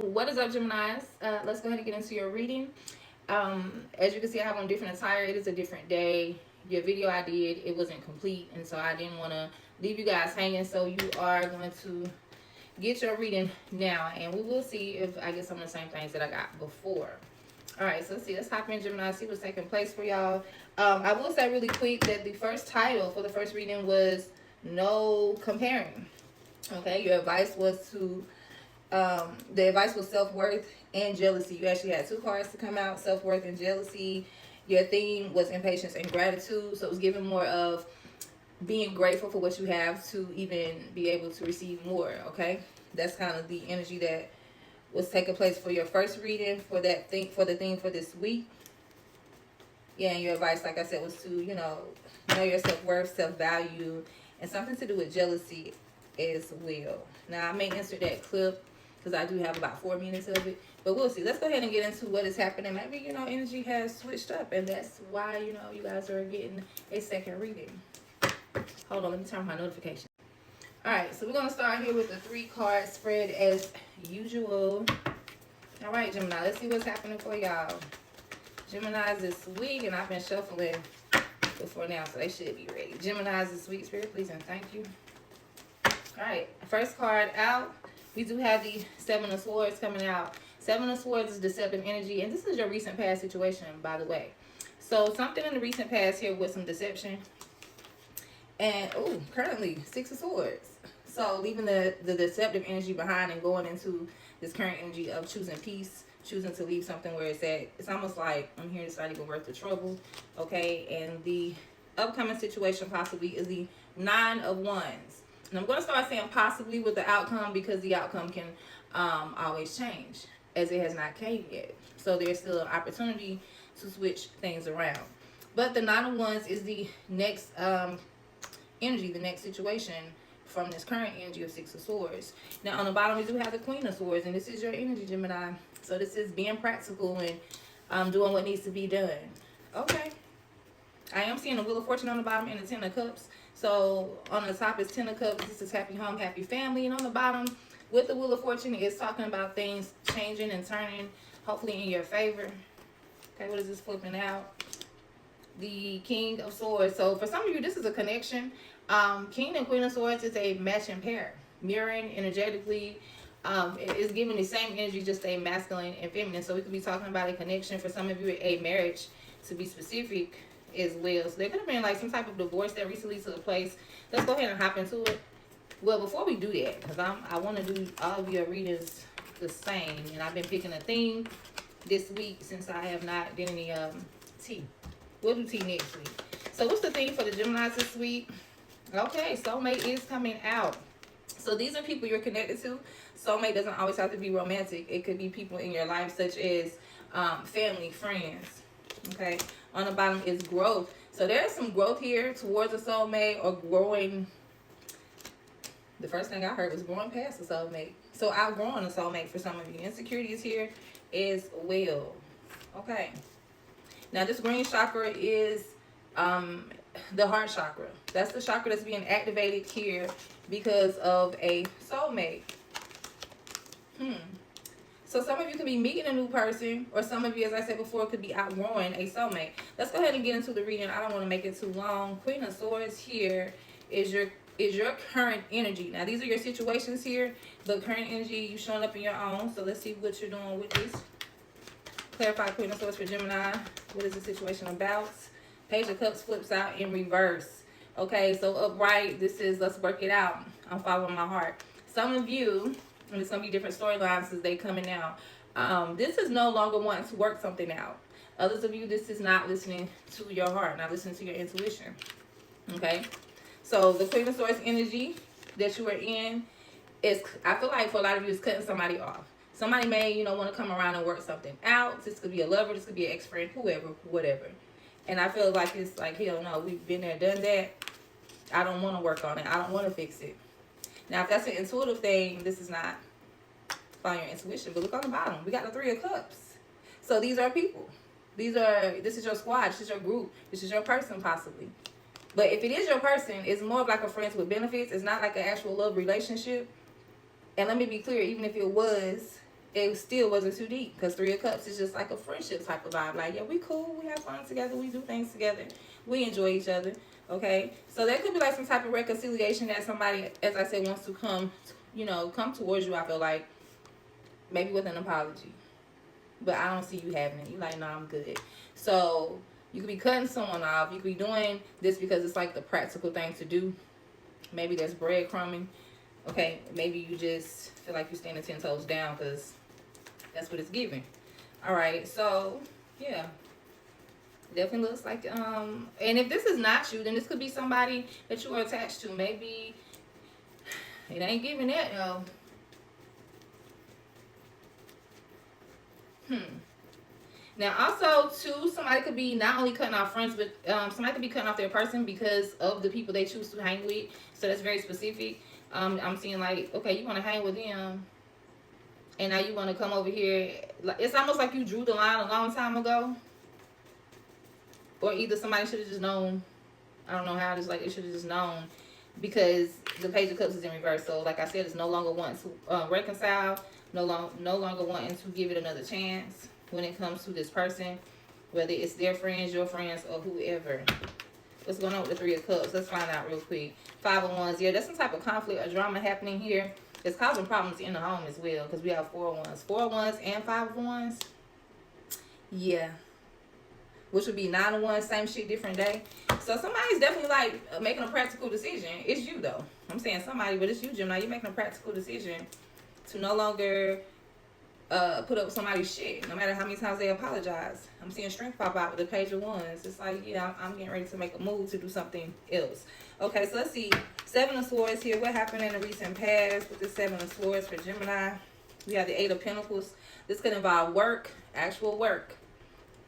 What is up, Geminis? Let's go ahead and get into your reading. As you can see, I have on different attire. It is a different day. Your video I did, it wasn't complete, and so I didn't want to leave you guys hanging. So you are going to get your reading now, and we will see if I get some of the same things that I got before. All right, so let's see. Let's hop in, Gemini, see what's taking place for y'all. I will say really quick that the first title for the first reading was no comparing. Okay, your advice was to the advice was self-worth and jealousy. You actually had two cards to come out, self-worth and jealousy. Your theme was impatience and gratitude. So it was giving more of being grateful for what you have to even be able to receive more. Okay, that's kind of the energy that was taking place for your first reading for that thing, for the theme for this week. Yeah, and your advice, like I said, was to, know your self-worth, self-value, and something to do with jealousy as well. Now, I may insert that clip because I do have about 4 minutes of it, but we'll see. Let's go ahead and get into what is happening. Maybe, energy has switched up, and that's why, you guys are getting a second reading. Hold on, let me turn my notification. All right, so we're going to start here with the 3-card spread as usual. All right, Gemini, let's see what's happening for y'all. Gemini's this week, and I've been shuffling before now, so they should be ready. Gemini's this week, Spirit, please and thank you. All right, first card out. We do have the 7 of Swords coming out. 7 of Swords is deceptive energy, and this is your recent past situation, by the way. So something in the recent past here with some deception. And, currently, 6 of Swords. So leaving the deceptive energy behind and going into this current energy of choosing peace, choosing to leave something where it's at. It's almost like I'm here, it's not even worth the trouble. Okay, and the upcoming situation possibly is the 9 of Wands. And I'm going to start saying possibly with the outcome because the outcome can always change as it has not came yet. So there's still an opportunity to switch things around. But the 9 of Wands is the next energy, the next situation from this current energy of 6 of Swords. Now on the bottom we do have the Queen of Swords, and this is your energy, Gemini. So this is being practical and doing what needs to be done. Okay. I am seeing the Wheel of Fortune on the bottom and the 10 of Cups. So on the top is 10 of Cups. This is happy home, happy family. And on the bottom with the Wheel of Fortune, it's talking about things changing and turning, hopefully in your favor. Okay, what is this flipping out? The King of Swords. So for some of you, this is a connection. King and Queen of Swords is a matching pair, mirroring energetically. It's giving the same energy, just a masculine and feminine. So we could be talking about a connection. For some of you, a marriage, to be specific, as well. So there could have been like some type of divorce that recently took place. Let's go ahead and hop into it. Well, before we do that, because I want to do all of your readers the same, and I've been picking a theme this week since I have not done any tea. We'll do tea next week. So what's the theme for the Geminis this week? Okay, soulmate is coming out. So these are people you're connected to. Soulmate doesn't always have to be romantic. It could be people in your life such as family, friends. Okay, on the bottom is growth. So there's some growth here towards a soulmate or growing. The first thing I heard was growing past a soulmate. So outgrowing a soulmate for some of you. Insecurity is here as well. Okay. Now this green chakra is the heart chakra. That's the chakra that's being activated here because of a soulmate. So some of you could be meeting a new person, or some of you, as I said before, could be outgrowing a soulmate. Let's go ahead and get into the reading. I don't want to make it too long. Queen of Swords here is your current energy. Now these are your situations here, but current energy, you showing up in your own. So let's see what you're doing with this. Clarify Queen of Swords for Gemini. What is the situation about? Page of Cups flips out in reverse. Okay, so upright, this is let's work it out. I'm following my heart. Some of you, and it's going to be different storylines as they coming out. This is no longer wanting to work something out. Others of you, this is not listening to your heart, not listening to your intuition. Okay? So the Queen of Swords energy that you are in is, I feel like for a lot of you, is cutting somebody off. Somebody may, want to come around and work something out. This could be a lover. This could be an ex-friend, whoever, whatever. And I feel like it's like, hell no, we've been there, done that. I don't want to work on it. I don't want to fix it. Now, if that's an intuitive thing, this is not following your intuition. But look on the bottom. We got the 3 of Cups. So these are people. This is your squad. This is your group. This is your person, possibly. But if it is your person, it's more of like a friends with benefits. It's not like an actual love relationship. And let me be clear, even if it was, it still wasn't too deep, because Three of Cups is just like a friendship type of vibe. Like, yeah, we cool, we have fun together, we do things together, we enjoy each other. Okay, so there could be like some type of reconciliation that somebody, as I said, wants to come, come towards you. I feel like maybe with an apology, but I don't see you having it. You like, no, I'm good. So you could be cutting someone off. You could be doing this because it's like the practical thing to do. Maybe there's breadcrumbing. Okay, maybe you just feel like you're standing 10 toes down because that's what it's giving. All right, so yeah, definitely looks like and if this is not you, then this could be somebody that you are attached to. Maybe it ain't giving that though. Now also too, somebody could be not only cutting off friends, but somebody could be cutting off their person because of the people they choose to hang with. So that's very specific. I'm seeing like, okay, you want to hang with them, and now you want to come over here. It's almost like you drew the line a long time ago, or either somebody should have just known. I don't know how. It's like it should have just known, because the Page of Cups is in reverse. So like I said, it's no longer wanting to reconcile, no longer wanting to give it another chance when it comes to this person, whether it's their friends, your friends, or whoever. What's going on with the Three of Cups? Let's find out real quick. Five of Wands. Yeah, there's some type of conflict or drama happening here. It's causing problems in the home as well, because we have Four of Wands. Four of Wands and Five of Wands. Yeah. Which would be Nine of Wands, same shit, different day. So somebody's definitely like making a practical decision. It's you though. I'm saying somebody, but it's you, Gemini. You're making a practical decision to no longer put up with somebody's shit, no matter how many times they apologize. I'm seeing strength pop out with the Page of Wands. It's like, yeah, I'm getting ready to make a move to do something else. Okay, so let's see. Seven of Swords here. What happened in the recent past with the Seven of Swords for Gemini? We have the Eight of Pentacles. This could involve work, actual work.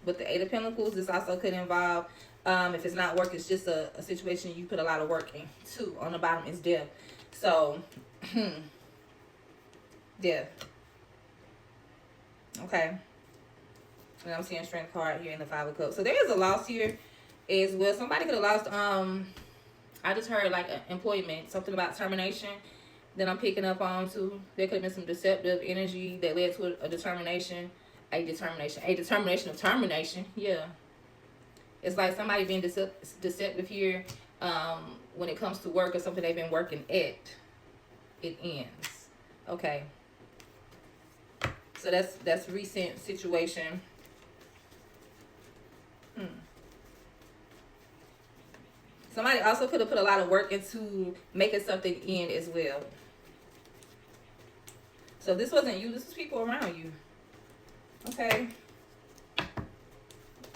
With the Eight of Pentacles, this also could involve, if it's not work, it's just a situation you put a lot of work into. On the bottom is death. So, death. Okay. And I'm seeing strength card here in the Five of Cups. So there is a loss here as well. Somebody could have lost, I just heard like employment, something about termination that I'm picking up on too. There could have been some deceptive energy that led to a determination. A determination of termination. Yeah. It's like somebody being deceptive here when it comes to work or something they've been working at. It ends. Okay. So that's recent situation. Somebody also could have put a lot of work into making something end as well. So this wasn't you. This was people around you. Okay.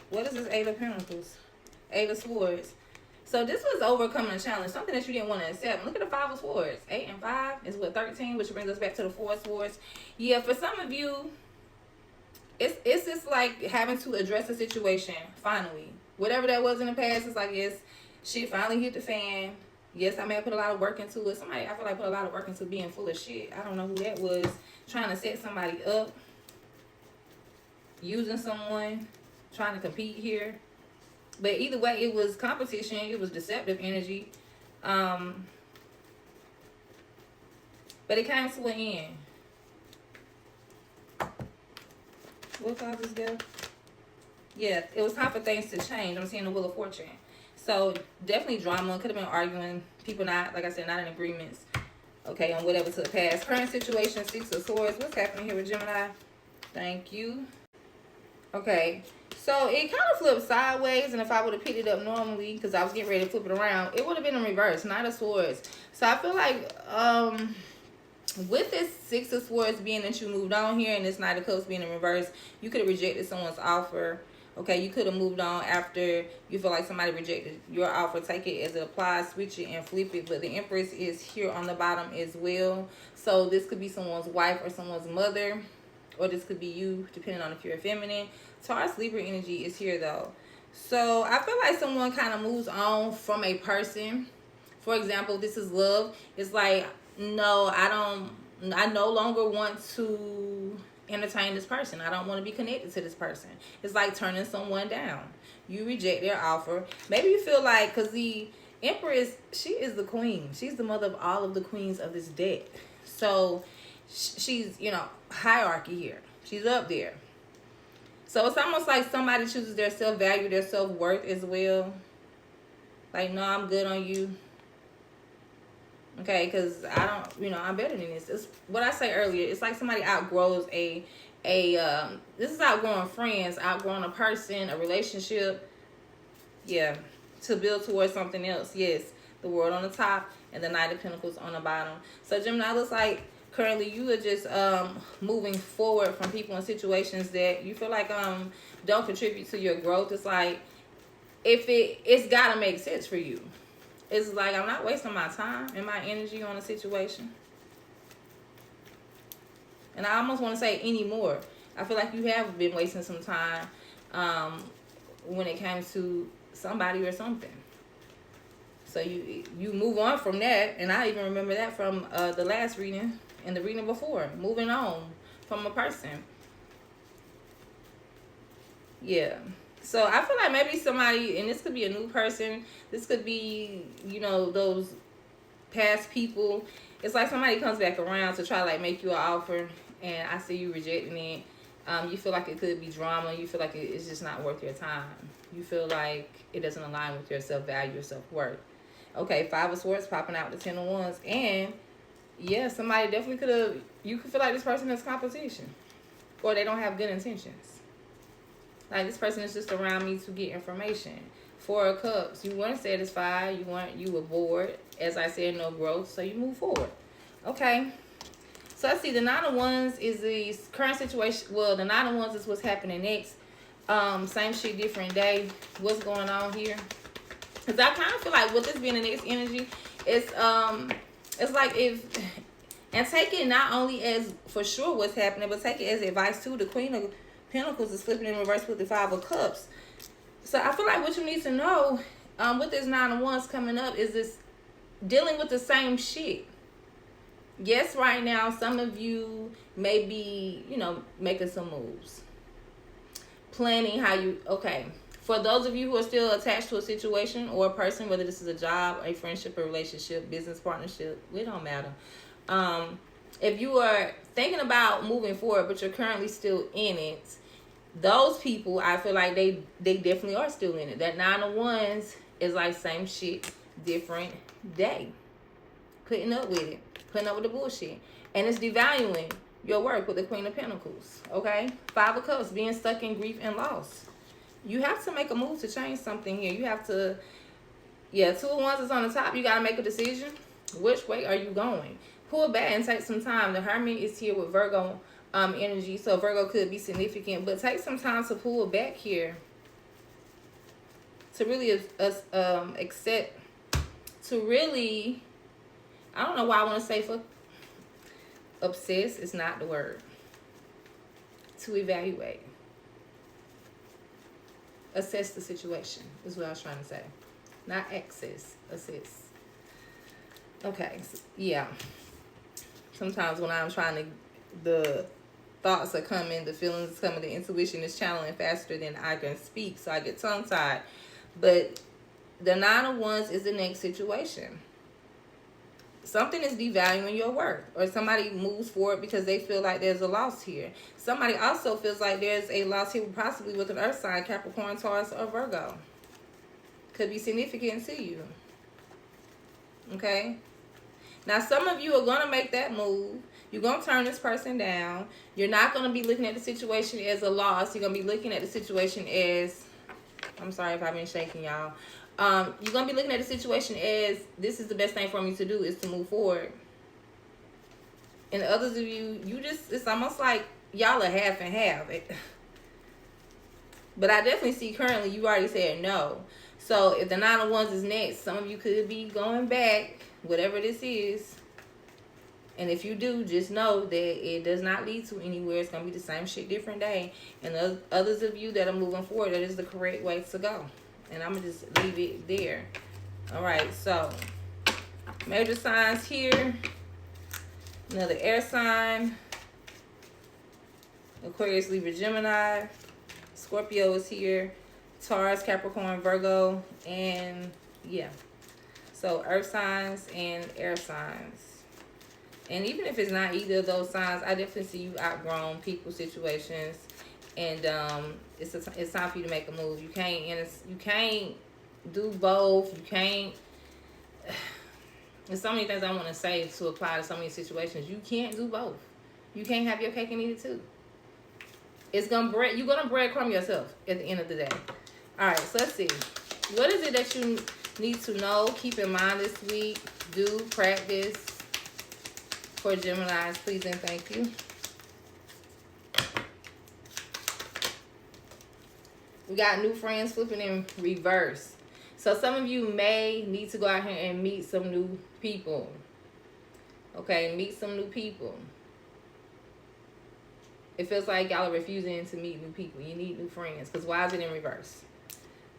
What is this Eight of Pentacles? Eight of Swords. So this was overcoming a challenge, something that you didn't want to accept. Look at the Five of Swords. 8 and 5 is what, 13, which brings us back to the Four of Swords. Yeah, for some of you, it's just like having to address a situation finally. Whatever that was in the past, it's like, yes, shit finally hit the fan. Yes, I may have put a lot of work into it. Somebody, I feel like, put a lot of work into being full of shit. I don't know who that was. Trying to set somebody up. Using someone. Trying to compete here. But either way, it was competition. It was deceptive energy. But it came to an end. What causes death? Yeah, it was time for things to change. I'm seeing the Wheel of Fortune. So definitely drama. Could have been arguing. People not, like I said, not in agreements. Okay, on whatever to the past. Current situation, Six of Swords. What's happening here with Gemini? Thank you. Okay. So it kind of flipped sideways, and if I would have picked it up normally, because I was getting ready to flip it around, it would have been in reverse. Knight of Swords. So I feel like with this Six of Swords being that you moved on here, and this Knight of Cups being in reverse, you could have rejected someone's offer. Okay, you could have moved on after you feel like somebody rejected your offer. Take it as it applies, switch it, and flip it. But the Empress is here on the bottom as well. So this could be someone's wife or someone's mother. Or this could be you, depending on if you're feminine. Taurus Libra energy is here, though. So I feel like someone kind of moves on from a person. For example, this is love. It's like, no, I no longer want to entertain this person. I don't want to be connected to this person. It's like turning someone down. You reject their offer. Maybe you feel like, because the Empress, she is the queen. She's the mother of all of the queens of this deck. So she's, you know, hierarchy here. She's up there. So it's almost like somebody chooses their self-value, their self-worth as well. Like, no, I'm good on you. Okay, because I don't, you know, I'm better than this. It's what I say earlier. It's like somebody outgrows this is outgrowing friends, outgrowing a person, a relationship. Yeah, to build towards something else. Yes, the world on the top and the Knight of Pentacles on the bottom. So Gemini, looks like currently you are just moving forward from people in situations that you feel like don't contribute to your growth. It's like if it's gotta make sense for you. It's like I'm not wasting my time and my energy on a situation. And I almost want to say anymore. I feel like you have been wasting some time when it comes to somebody or something. So you move on from that. And I even remember that from the last reading and the reading before. Moving on from a person. Yeah. So I feel like maybe somebody, and this could be a new person. This could be, you know, those past people. It's like somebody comes back around to try like make you an offer, and I see you rejecting it. You feel like it could be drama. You feel like it's just not worth your time. You feel like it doesn't align with your self-value, your self-worth. Okay, 5 of Swords popping out with 10 of Wands. And yeah, somebody definitely could have, you could feel like this person is competition. Or they don't have good intentions. Like, this person is just around me to get information. 4 of Cups. You weren't satisfied. You were bored. As I said, no growth. So you move forward. Okay. So let's see. The 9 of Wands is the current situation. Well, the 9 of Wands is what's happening next. Same shit, different day. What's going on here? Because I kind of feel like with this being the next energy, it's like if, and take it not only as for sure what's happening, but take it as advice too. The Queen of Pentacles is flipping in reverse with the 5 of Cups. So I feel like what you need to know with this 9 of Wands coming up is this dealing with the same shit. Yes, right now, some of you may be, you know, making some moves. Planning how you, okay. For those of you who are still attached to a situation or a person, whether this is a job, a friendship, a relationship, business partnership, it don't matter. If you are thinking about moving forward, but you're currently still in it, those people, I feel like they definitely are still in it. That 9 of Wands is like same shit, different day. Putting up with it. Putting up with the bullshit. And it's devaluing your work with the Queen of Pentacles. Okay? 5 of Cups, being stuck in grief and loss. You have to make a move to change something here. You have to, yeah, 2 of Wands is on the top. You got to make a decision. Which way are you going? Pull back and take some time. The Hermit is here with Virgo energy. So Virgo could be significant. But take some time to pull back here. To really accept. To really, I don't know why I want to say for obsess. It's not the word. To evaluate. Assess the situation is what I was trying to say. Not access. Assess. Okay. So, yeah. Sometimes when I'm trying to, the thoughts are coming, the feelings are coming, the intuition is channeling faster than I can speak, so I get tongue-tied. But the 9 of Wands is the next situation. Something is devaluing your work, or somebody moves forward because they feel like there's a loss here. Somebody also feels like there's a loss here, possibly with an earth sign, Capricorn, Taurus, or Virgo. Could be significant to you. Okay? Now, some of you are going to make that move. You're going to turn this person down. You're not going to be looking at the situation as a loss. You're going to be looking at the situation as, I'm sorry if I've been shaking, y'all. You're going to be looking at the situation as, this is the best thing for me to do, is to move forward. And others of you, it's almost like y'all are half and half. But I definitely see currently you already said no. So if the 9 of Wands is next, some of you could be going back, whatever this is. And if you do, just know that it does not lead to anywhere. It's going to be the same shit, different day. And the others of you that are moving forward, that is the correct way to go. And I'm going to just leave it there. All right, so major signs here. Another air sign. Aquarius, Libra, Gemini. Scorpio is here. Taurus, Capricorn, Virgo. And yeah. So earth signs and air signs. And even if it's not either of those signs, I definitely see you outgrown people, situations, and it's time for you to make a move. You can't do both. You can't. There's so many things I want to say to apply to so many situations. You can't do both. You can't have your cake and eat it too. You're gonna breadcrumb yourself at the end of the day. All right, so let's see. What is it that you need to know, keep in mind this week, do, practice for Geminis, please and thank you. We got new friends flipping in reverse. So some of you may need to go out here and meet some new people. Okay, meet some new people. It feels like y'all are refusing to meet new people. You need new friends. Because why is it in reverse?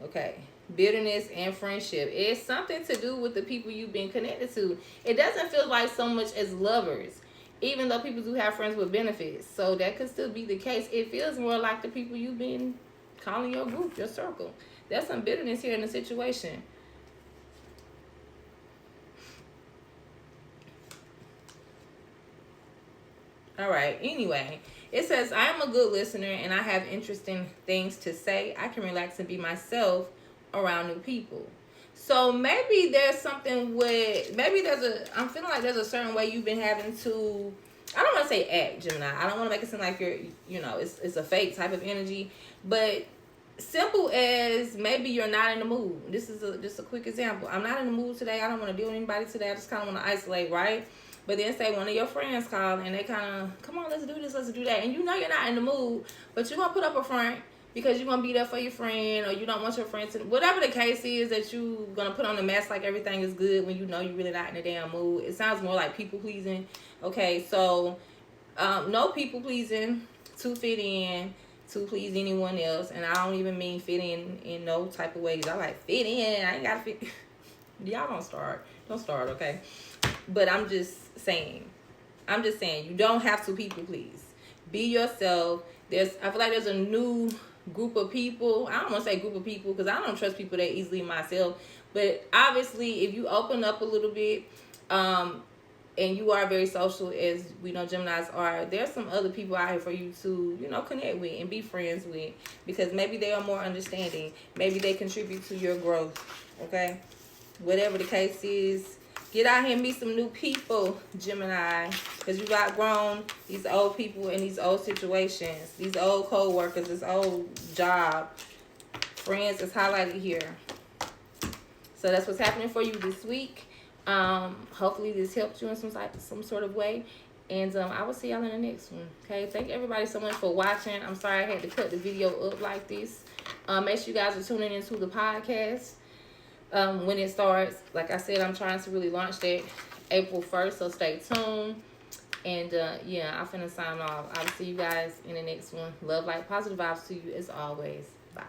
Okay. Bitterness and friendship. It's something to do with the people you've been connected to. It doesn't feel like so much as lovers. Even though people do have friends with benefits. So that could still be the case. It feels more like the people you've been calling your group, your circle. There's some bitterness here in the situation. All right. Anyway, it says, I am a good listener and I have interesting things to say. I can relax and be myself around new people. So maybe there's something with, I'm feeling like there's a certain way you've been having to, I don't want to say act, Gemini. I don't want to make it seem like it's a fake type of energy. But simple as maybe you're not in the mood. This is just a quick example. I'm not in the mood today. I don't want to deal with anybody today. I just kind of want to isolate, right? But then say one of your friends call and they kind of, come on, let's do this, let's do that. And you know you're not in the mood, but you're going to put up a front because you're going to be there for your friend, or you don't want your friend to, whatever the case is, that you're going to put on the mask like everything is good when you know you're really not in a damn mood. It sounds more like people pleasing. Okay, so no people pleasing to fit in, to please anyone else. And I don't even mean fit in no type of ways. I like fit in. I ain't got to fit. Y'all don't start, okay? But I'm just saying, you don't have to people please. Be yourself. I feel like there's a new group of people. I don't want to say group of people because I don't trust people that easily myself. But obviously, if you open up a little bit, and you are very social, as we know Geminis are, there's some other people out here for you to, connect with and be friends with, because maybe they are more understanding. Maybe they contribute to your growth, okay? Whatever the case is, get out here and meet some new people, Gemini, because you've outgrown these old people and these old situations, these old co-workers, this old job. Friends is highlighted here. So that's what's happening for you this week. Hopefully this helped you in some sort of way. And I will see y'all in the next one. Okay, thank everybody so much for watching. I'm sorry I had to cut the video up like this. Make sure you guys are tuning into the podcast when it starts. Like I said, I'm trying to really launch that April 1st, so stay tuned. And yeah, I'm finna sign off. I'll see you guys in the next one. Love, light, positive vibes to you as always. Bye.